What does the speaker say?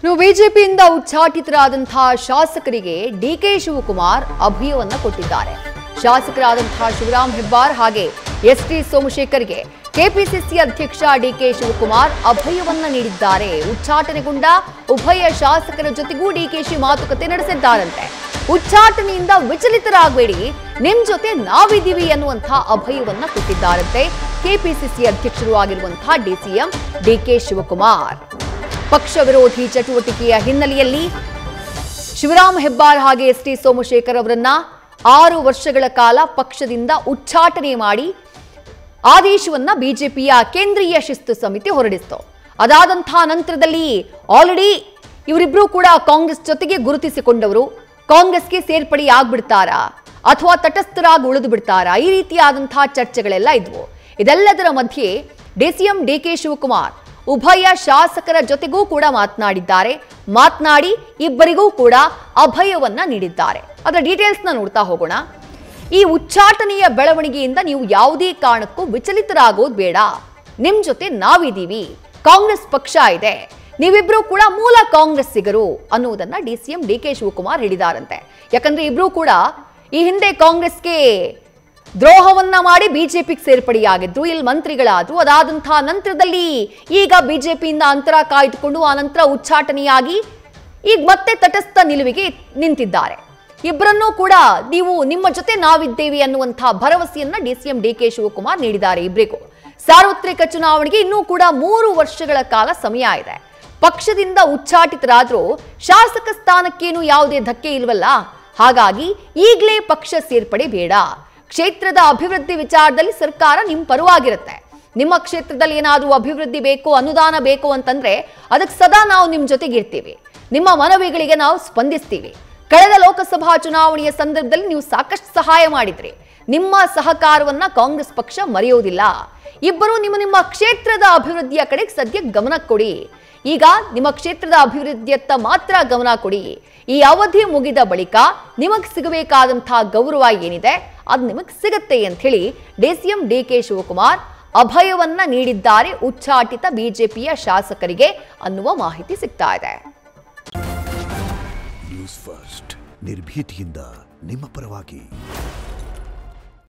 ಬಿಜೆಪಿಯಿಂದ ಉಚ್ಚಾಟಿತರಾದಂತಹ ಶಾಸಕರಿಗೆ ಡಿಕೆ ಶಿವಕುಮಾರ್ ಅಭಯವನ್ನ ಕೊಟ್ಟಿದ್ದಾರೆ. ಶಾಸಕರಾದಂತಹ ಶಿವರಾಮ್ ಹೆಬ್ಬಾರ್ ಹಾಗೆ ಎಸ್ಟಿ ಸೋಮಶೇಖರ್ಗೆ ಕೆಪಿಸಿಸಿ ಅಧ್ಯಕ್ಷ ಡಿಕೆ ಶಿವಕುಮಾರ್ ಅಭಯವನ್ನ ನೀಡಿದ್ದಾರೆ. ಉಚ್ಚಾಟನೆಗೊಂಡ ಉಭಯ ಶಾಸಕರ ಜೊತೆಗೂ ಡಿಕೆಶಿ ಮಾತುಕತೆ ನಡೆಸಿದ್ದಾರಂತೆ. ಉಚ್ಚಾಟನೆಯಿಂದ ವಿಚಲಿತರಾಗಬೇಡಿ, ನಿಮ್ ಜೊತೆ ನಾವಿದ್ದೀವಿ ಅನ್ನುವಂತಹ ಅಭಯವನ್ನ ಕೊಟ್ಟಿದ್ದಾರಂತೆ ಕೆಪಿಸಿಸಿ ಅಧ್ಯಕ್ಷರು ಆಗಿರುವಂತಹ ಡಿಸಿಎಂ ಡಿಕೆ ಶಿವಕುಮಾರ್. ಪಕ್ಷ ವಿರೋಧಿ ಚಟುವಟಿಕೆಯ ಹಿನ್ನೆಲೆಯಲ್ಲಿ ಶಿವರಾಮ್ ಹೆಬ್ಬಾರ್ ಹಾಗೆ ಎಸ್ಟಿ ಸೋಮಶೇಖರ್ ಅವರನ್ನ 6 ವರ್ಷಗಳ ಕಾಲ ಪಕ್ಷದಿಂದ ಉಚ್ಚಾಟನೆ ಮಾಡಿ ಆದೇಶವನ್ನ ಬಿಜೆಪಿಯ ಕೇಂದ್ರೀಯ ಶಿಸ್ತು ಸಮಿತಿ ಹೊರಡಿಸಿತು. ಅದಾದಂತಹ ನಂತರದಲ್ಲಿ ಆಲ್ರೆಡಿ ಇವರಿಬ್ರು ಕೂಡ ಕಾಂಗ್ರೆಸ್ ಜೊತೆಗೆ ಗುರುತಿಸಿಕೊಂಡವರು. ಕಾಂಗ್ರೆಸ್ಗೆ ಸೇರ್ಪಡೆ ಆಗ್ಬಿಡ್ತಾರಾ ಅಥವಾ ತಟಸ್ಥರಾಗಿ ಉಳಿದು ಬಿಡ್ತಾರಾ, ಈ ರೀತಿಯಾದಂತಹ ಚರ್ಚೆಗಳೆಲ್ಲ ಇದ್ವು. ಇದೆಲ್ಲದರ ಮಧ್ಯೆ ಡಿಸಿಎಂ ಡಿಕೆ ಶಿವಕುಮಾರ್ ಉಭಯ ಶಾಸಕರ ಜೊತೆಗೂ ಕೂಡ ಮಾತನಾಡಿ ಇಬ್ಬರಿಗೂ ಕೂಡ ಅಭಯವನ್ನ ನೀಡಿದ್ದಾರೆ. ಅದರ ಡೀಟೇಲ್ಸ್ನ ನೋಡ್ತಾ ಹೋಗೋಣ. ಈ ಉಚ್ಚಾಟನೆಯ ಬೆಳವಣಿಗೆಯಿಂದ ನೀವು ಯಾವುದೇ ಕಾರಣಕ್ಕೂ ವಿಚಲಿತರಾಗೋದು ಬೇಡ. ನಿಮ್ ಜೊತೆ ನಾವಿದ್ದೀವಿ, ಕಾಂಗ್ರೆಸ್ ಪಕ್ಷ ಇದೆ, ನೀವಿಬ್ರು ಕೂಡ ಮೂಲ ಕಾಂಗ್ರೆಸ್ಸಿಗರು ಅನ್ನುವುದನ್ನ ಡಿಸಿಎಂ ಡಿಕೆ ಶಿವಕುಮಾರ್ ಹೇಳಿದಾರಂತೆ. ಯಾಕಂದ್ರೆ ಇಬ್ರು ಕೂಡ ಈ ಹಿಂದೆ ಕಾಂಗ್ರೆಸ್ಗೆ ದ್ರೋಹವನ್ನ ಮಾಡಿ ಬಿಜೆಪಿಗೆ ಸೇರ್ಪಡೆಯಾಗಿದ್ರು, ಇಲ್ಲಿ ಮಂತ್ರಿಗಳಾದ್ರು. ಅದಾದಂತಹ ನಂತರದಲ್ಲಿ ಈಗ ಬಿಜೆಪಿಯಿಂದ ಅಂತರ ಕಾಯ್ದುಕೊಂಡು ಆ ನಂತರ ಉಚ್ಚಾಟನೆಯಾಗಿ ಈಗ ಮತ್ತೆ ತಟಸ್ಥ ನಿಲುವಿಗೆ ನಿಂತಿದ್ದಾರೆ. ಇಬ್ಬರನ್ನೂ ಕೂಡ ನೀವು ನಿಮ್ಮ ಜೊತೆ ನಾವಿದ್ದೇವೆ ಅನ್ನುವಂತಹ ಭರವಸೆಯನ್ನ ಡಿಸಿಎಂ ಡಿಕೆ ಶಿವಕುಮಾರ್ ನೀಡಿದ್ದಾರೆ. ಇಬ್ಬರಿಗೂ ಸಾರ್ವತ್ರಿಕ ಚುನಾವಣೆಗೆ ಇನ್ನೂ ಕೂಡ 3 ವರ್ಷಗಳ ಕಾಲ ಸಮಯ ಇದೆ. ಪಕ್ಷದಿಂದ ಉಚ್ಚಾಟಿತರಾದ್ರೂ ಶಾಸಕ ಸ್ಥಾನಕ್ಕೇನು ಯಾವುದೇ ಧಕ್ಕೆ ಇಲ್ವಲ್ಲ. ಹಾಗಾಗಿ ಈಗಲೇ ಪಕ್ಷ ಸೇರ್ಪಡೆ ಬೇಡ. ಕ್ಷೇತ್ರದ ಅಭಿವೃದ್ಧಿ ವಿಚಾರದಲ್ಲಿ ಸರ್ಕಾರ ನಿಮ್ಮ ಪರವಾಗಿರುತ್ತೆ. ನಿಮ್ಮ ಕ್ಷೇತ್ರದಲ್ಲಿ ಏನಾದರೂ ಅಭಿವೃದ್ಧಿ ಬೇಕು, ಅನುದಾನ ಬೇಕು ಅಂತಂದ್ರೆ ಅದಕ್ಕೆ ಸದಾ ನಾವು ನಿಮ್ಮ ಜೊತೆಗೆ ಇರ್ತೀವಿ. ನಿಮ್ಮ ಮನವಿಗಳಿಗೆ ನಾವು ಸ್ಪಂದಿಸ್ತೀವಿ. ಕಳೆದ ಲೋಕಸಭಾ ಚುನಾವಣೆಯ ಸಂದರ್ಭದಲ್ಲಿ ನೀವು ಸಾಕಷ್ಟು ಸಹಾಯ ಮಾಡಿದ್ರಿ. ನಿಮ್ಮ ಸಹಕಾರವನ್ನ ಕಾಂಗ್ರೆಸ್ ಪಕ್ಷ ಮರೆಯೋದಿಲ್ಲ. ಇಬ್ಬರು ನಿಮ್ಮ ಕ್ಷೇತ್ರದ ಅಭಿವೃದ್ಧಿಯ ಕಡೆಗೆ ಸದ್ಯಕ್ಕೆ ಗಮನ ಕೊಡಿ. ಈಗ ನಿಮ್ಮ ಕ್ಷೇತ್ರದ ಅಭಿವೃದ್ಧಿಯತ್ತ ಮಾತ್ರ ಗಮನ ಕೊಡಿ. ಈ ಅವಧಿ ಮುಗಿದ ಬಳಿಕ ನಿಮಗೆ ಸಿಗಬೇಕಾದಂತಹ ಗೌರವ ಏನಿದೆ ಅದು ನಿಮಗೆ ಸಿಗುತ್ತೆ ಅಂತ ಹೇಳಿ ಡಿಸಿಎಂ ಡಿಕೆ ಶಿವಕುಮಾರ್ ಅಭಯವನ್ನ ನೀಡಿದ್ದಾರೆ ಉಚ್ಚಾಟಿತ ಬಿಜೆಪಿಯ ಶಾಸಕರಿಗೆ ಅನ್ನುವ ಮಾಹಿತಿ ಸಿಗ್ತಾ ಇದೆ. ನ್ಯೂಸ್ ಫಸ್ಟ್ ನಿರ್ಭೀತಿಯಿಂದ ನಿಮ್ಮ ಪರವಾಗಿ.